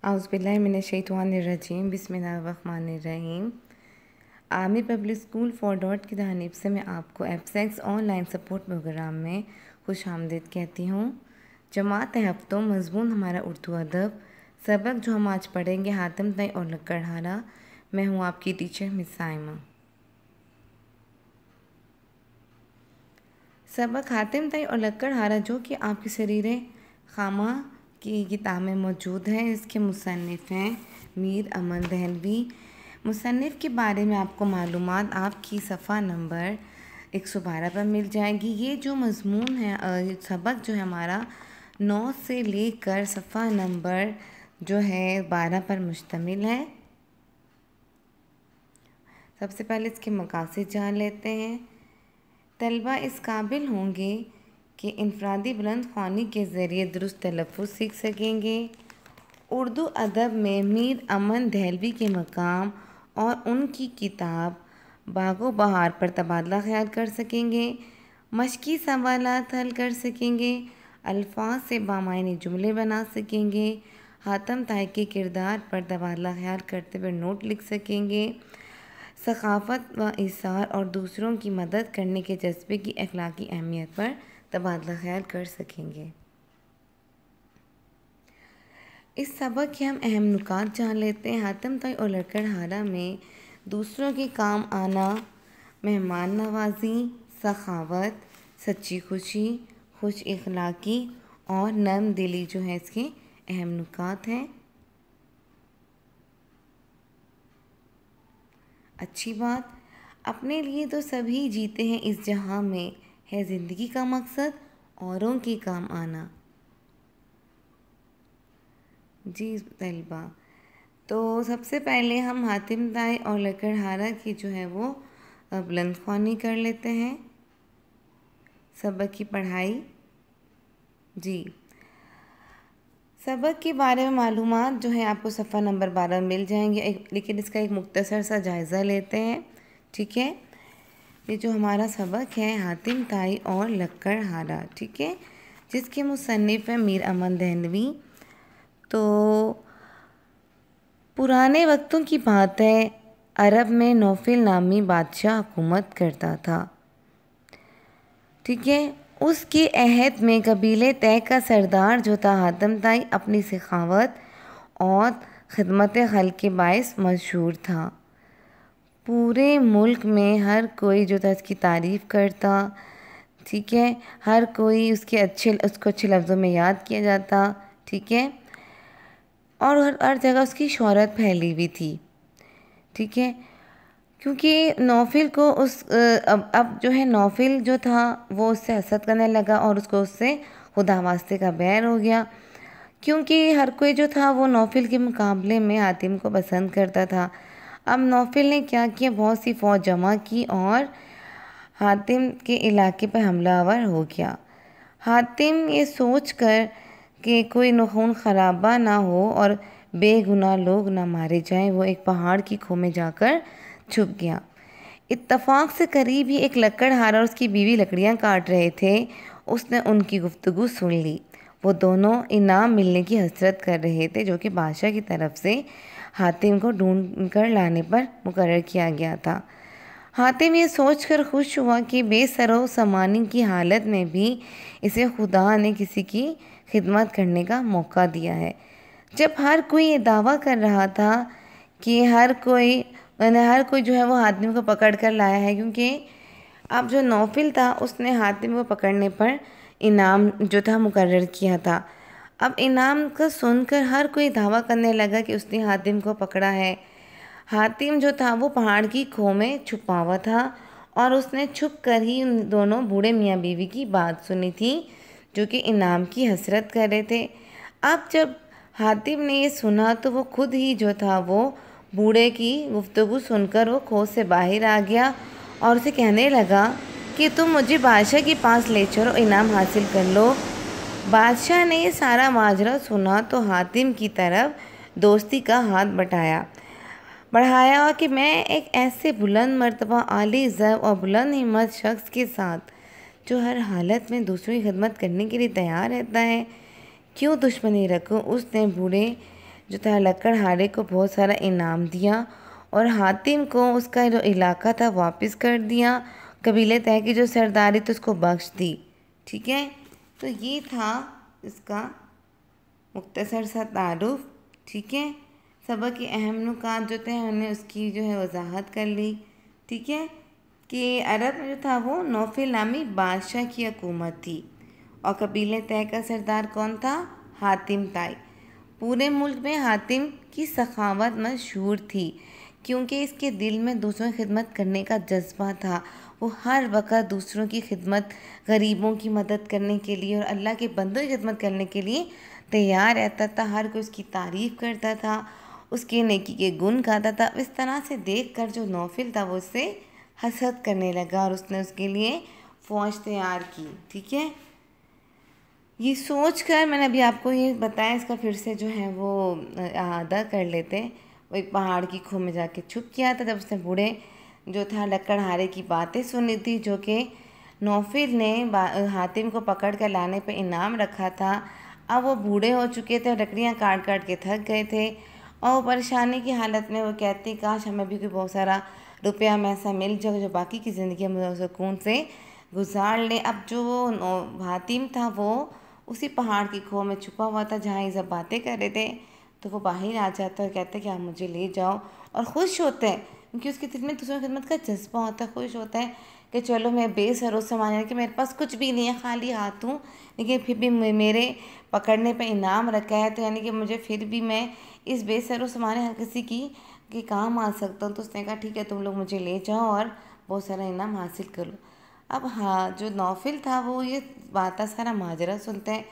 आउज़ुबिल्लाहिमिनश्शैतानिर्रजीम बिस्मिल्लाहिर्रहमानिर्रहीम। Army public school for dot की जानिब से मैं आपको एब्सेक्स ऑनलाइन सपोर्ट प्रोग्राम में खुश आमदीद कहती हूँ। जमात हफ्तों मज़मून हमारा उर्दू अदब। सबक जो हम आज पढ़ेंगे हातिम ताई और लक्कड़हारा। मैं हूँ आपकी टीचर मिस साइमा। सबक हातिम ताई और लक्कड़हारा जो कि आपकी सरीरे खामा की किताब में मौजूद है। इसके मुसन्निफ़ हैं मीर अमन दहलवी। मुसन्निफ़ के बारे में आपको मालूमात आपकी सफ़ा नंबर 112 पर मिल जाएगी। ये जो मज़मून है सबक जो है हमारा 9 से लेकर सफ़ा नंबर जो है 12 पर मुश्तमिल है। सबसे पहले इसके मकासद जान लेते हैं। तलबा इस काबिल होंगे कि इनफरादी बुलंद ख़्वानी के ज़रिए दुरुस्त तलफ़्फ़ुज़ सीख सकेंगे। उर्दू अदब में मीर अमन दहलवी के मकाम और उनकी किताब बागो बहार पर तबादला ख्याल कर सकेंगे। मश्की सवालात हल कर सकेंगे। अल्फाज से बामायनी जुमले बना सकेंगे। हातिम ताई के किरदार पर तबादला ख्याल करते हुए नोट लिख सकेंगे। सखाफ़त व इसार और दूसरों की मदद करने के जज्बे की अखलाकी अहमियत पर तबादला ख्याल कर सकेंगे। इस सबक के हम अहम नुकात जान लेते हैं। हातिम ताई और लक्कड़हारा में दूसरों के काम आना, मेहमान नवाजी, सखावत, सच्ची खुशी, खुश इखलाकी और नरम दिली जो है इसके अहम नुकात हैं। अच्छी बात, अपने लिए तो सभी जीते हैं इस जहां में, है ज़िंदगी का मकसद औरों के काम आना। जी तलबा, तो सबसे पहले हम हातिम ताई और लक्कड़हारा की जो है वो बुलंद ख़्वानी कर लेते हैं। सबक की पढ़ाई। जी, सबक के बारे में मालूमात जो है आपको सफ़ा नंबर 12 मिल जाएंगे। लेकिन इसका एक मुख्तसर सा जायज़ा लेते हैं। ठीक है, ये जो हमारा सबक है हातिम ताई और लक्कड़हारा, ठीक है, जिसके मुसन्निफ़ हैं मीर अमन दहलवी। तो पुराने वक्तों की बात है, अरब में नौफिल नामी बादशाह हुकूमत करता था। ठीक है, उसके अहद में कबीले तय का सरदार जो था हातिम ताई अपनी सखावत और खिदमत खल्क़ के बाइस मशहूर था। पूरे मुल्क में हर कोई जो था इसकी तारीफ़ करता। ठीक है, हर कोई उसको अच्छे लफ्ज़ों में याद किया जाता। ठीक है, और हर जगह उसकी शोहरत फैली हुई थी। ठीक है, क्योंकि नौफिल को अब जो है नौफिल जो था वो उससे हसद करने लगा और उसको उससे खुदा वास्ते का बैर हो गया। क्योंकि हर कोई जो था वो नौफिल के मुकाबले में हातिम को पसंद करता था। अब नौफिल ने क्या किया, बहुत सी फ़ौज जमा की और हातिम के इलाके पर हमलावर हो गया। हातिम ये सोच कर कि कोई खून खराबा ना हो और बेगुनाह लोग ना मारे जाएं, वो एक पहाड़ की खो में जाकर छुप गया। इत्तफाक से करीब ही एक लक्कड़हारा और उसकी बीवी लकड़ियां काट रहे थे। उसने उनकी गुफ्तगू सुन ली। वो दोनों इनाम मिलने की हसरत कर रहे थे जो कि बादशाह की तरफ से हातिम को ढूंढ कर लाने पर मुकर्रर किया गया था। हातिम ये सोचकर खुश हुआ कि बेसरो सामानी की हालत में भी इसे खुदा ने किसी की खिदमत करने का मौका दिया है। जब हर कोई ये दावा कर रहा था कि हर कोई जो है वो हातिम को पकड़ कर लाया है, क्योंकि अब जो नौफिल था उसने हातिम को पकड़ने पर इनाम जो था मुकर्रर किया था। अब इनाम का सुनकर हर कोई दावा करने लगा कि उसने हातिम को पकड़ा है। हातिम जो था वो पहाड़ की खो में छुपा हुआ था और उसने छुप कर ही उन दोनों बूढ़े मियाँ बीवी की बात सुनी थी जो कि इनाम की हसरत कर रहे थे। अब जब हातिम ने ये सुना तो वो खुद ही जो था वो बूढ़े की गुफ्तगू सुनकर वो खो से बाहर आ गया और उसे कहने लगा कि तुम मुझे बादशाह के पास ले चलो, इनाम हासिल कर लो। बादशाह ने ये सारा माजरा सुना तो हातिम की तरफ दोस्ती का हाथ बढ़ाया कि मैं एक ऐसे बुलंद मर्तबा आली ज़ब और बुलंद हिम्मत शख्स के साथ जो हर हालत में दूसरों की खिदमत करने के लिए तैयार रहता है, क्यों दुश्मनी रखूं। उसने बूढ़े जो था लकड़हारे को बहुत सारा इनाम दिया और हातिम को उसका जो इलाका था वापस कर दिया। कबीले तय की जो सरदारी थी उसको बख्श दी। ठीक है, तो ये था इसका मुख्तसर सा तारुफ। ठीक है, सबक के अहम नुकात जो थे हमने उसकी जो है वजाहत कर ली। ठीक है, कि अरब में जो था वो नौफिल नामी बादशाह की हुकूमत थी और कबीले तय का सरदार कौन था? हातिम ताई। पूरे मुल्क में हातिम की सखावत मशहूर थी क्योंकि इसके दिल में दूसरों की खिदमत करने का जज्बा था। वो हर वक्त दूसरों की खिदमत, गरीबों की मदद करने के लिए और अल्लाह के बंदों की खिदमत करने के लिए तैयार रहता था। हर कोई उसकी तारीफ़ करता था, उसके नेकी के गुण गाता था। इस तरह से देख कर जो नौफिल था वो उससे हसद करने लगा और उसने उसके लिए फ़ौज तैयार की। ठीक है, ये सोच कर मैंने अभी आपको ये बताया, इसका फिर से जो है वो अदा कर लेते। वो एक पहाड़ की खो में जाके छुप गया था जब उसने बूढ़े जो था लकड़हारे की बातें सुनी थी, जो कि नौफिल ने हातिम को पकड़ कर लाने पे इनाम रखा था। अब वो बूढ़े हो चुके थे और लकड़ियाँ काट काट के थक गए थे और वो परेशानी की हालत में वो कहती, काश हमें भी कोई बहुत सारा रुपया में ऐसा मिल जाए जो बाकी की ज़िंदगी हम सुकून से गुजार लें। अब जो वो हातिम था वो उसी पहाड़ की खो में छुपा हुआ था जहाँ ये सब बातें कर रहे थे। तो वो बाहर आ जाता है और कहते हैं कि आप मुझे ले जाओ, और खुश होते हैं क्योंकि उसके दिल में दूसरों की खिदमत का जज्बा होता है। खुश होता है कि चलो मैं बेसरों से माने कि मेरे पास कुछ भी नहीं है, खाली हाथ हूँ, लेकिन फिर भी मेरे पकड़ने पे इनाम रखा है, तो यानी कि मुझे फिर भी मैं इस बेसरों से माने हर किसी की काम आ सकता हूँ। तो उसने कहा ठीक है, तुम लोग मुझे ले जाओ और बहुत सारा इनाम हासिल कर लो। अब हाँ, जो नौफिल था वो ये बात सारा माजरा सुनते हैं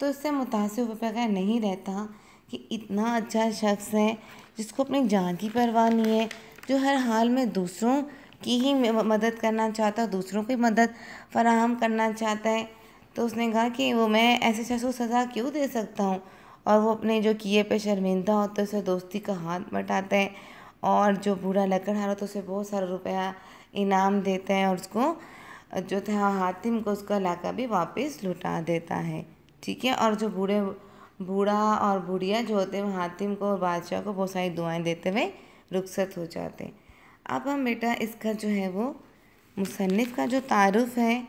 तो इससे मुतासिर हो गया, नहीं रहता कि इतना अच्छा शख्स है जिसको अपनी जान की परवाह नहीं है, जो हर हाल में दूसरों की ही मदद करना चाहता है, दूसरों की मदद फराहम करना चाहता है। तो उसने कहा कि वो मैं ऐसे शख्स को सज़ा क्यों दे सकता हूँ, और वो अपने जो किए पे शर्मिंदा होता है उसे दोस्ती का हाथ बटाता है, और जो बुरा लकड़हारा होता है उसे बहुत सारा रुपया इनाम देता है और उसको जो था हातिम को उसका इलाका भी वापस लौटा देता है। ठीक है, और जो बूढ़ा और बुढ़िया जो होते हैं वो हातिम को और बादशाह को बहुत सारी दुआएं देते हुए रुखसत हो जाते हैं। अब हम बेटा इसका जो है वो मुसन्निफ़ का जो तारुफ है,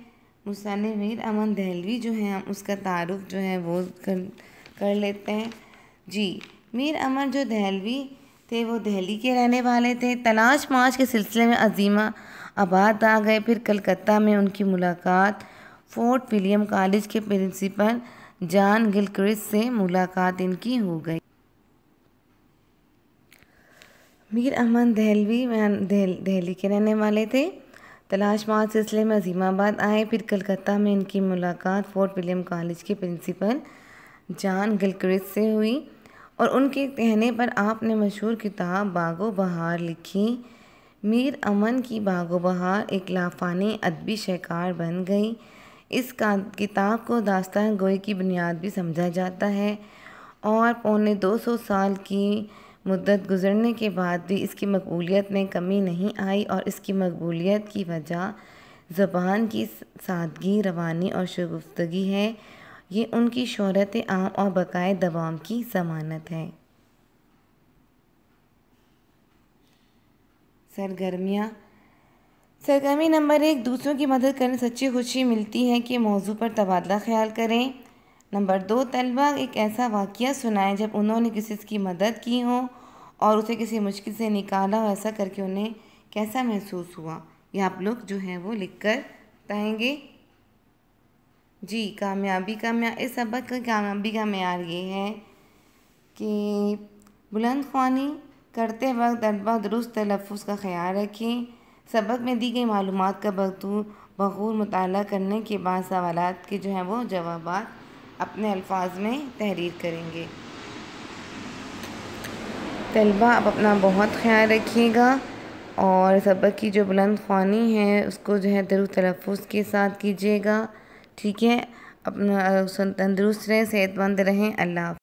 मुसन्निफ़ मीर अमन दहलवी जो है, हम उसका तारुफ जो है वो कर लेते हैं। जी, मीर अमन जो दहलवी थे वो दिल्ली के रहने वाले थे। तलाश माश के सिलसिले में अजीमा आबाद आ गए। फिर कलकत्ता में उनकी मुलाकात फोर्ट विलियम कॉलेज के प्रिंसिपल जॉन गिलक्रिस्ट से मुलाकात इनकी हो गई। मीर अहमद दहलवी दिल्ली के रहने वाले थे। तलाश माश सिलसिले में अजीमाबाद आए। फिर कलकत्ता में इनकी मुलाकात फोर्ट विलियम कॉलेज के प्रिंसिपल जॉन गिलक्रिस्ट से हुई और उनके कहने पर आपने मशहूर किताब बागो बहार लिखी। मीर अमन की बागो बहार एक लाफानी अदबी शहकार बन गई। इस किताब को दास्तान गोई की बुनियाद भी समझा जाता है और पौने 200 साल की मुद्दत गुजरने के बाद भी इसकी मकबूलियत में कमी नहीं आई, और इसकी मकबूलियत की वजह ज़बान की सादगी, रवानी और शगुफ्तगी है। ये उनकी शोहरत आम और बकाए दवाम की ज़मानत है। सरगर्मी नंबर 1, दूसरों की मदद करने सच्ची खुशी मिलती है कि मौजू पर तबादला ख्याल करें। नंबर 2, तलबा एक ऐसा वाक़या सुनाएं जब उन्होंने किसी की मदद की हो और उसे किसी मुश्किल से निकाला हो, ऐसा करके उन्हें कैसा महसूस हुआ। ये आप लोग जो है वो लिख कर बताएँगे। जी, इस सबक की कामयाबी का मेयार ये है कि बुलंद ख्वानी करते वक्त तलबा दुरुस्त तलफ़्फ़ुज़ का ख्याल रखें। सबक में दी गई मालूमात का बखूर मुताला करने के बाद सवालात के जो हैं वो जवाबात अपने अल्फाज में तहरीर करेंगे। तलबा आप अपना बहुत ख्याल रखिएगा और सबक की जो बुलंद ख्वानी है उसको जो है दुरुस्त तलफ़्फ़ुज़ के साथ कीजिएगा। ठीक है, अपना तंदुरुस्त रहें, सेहतमंद रहें। अल्लाह।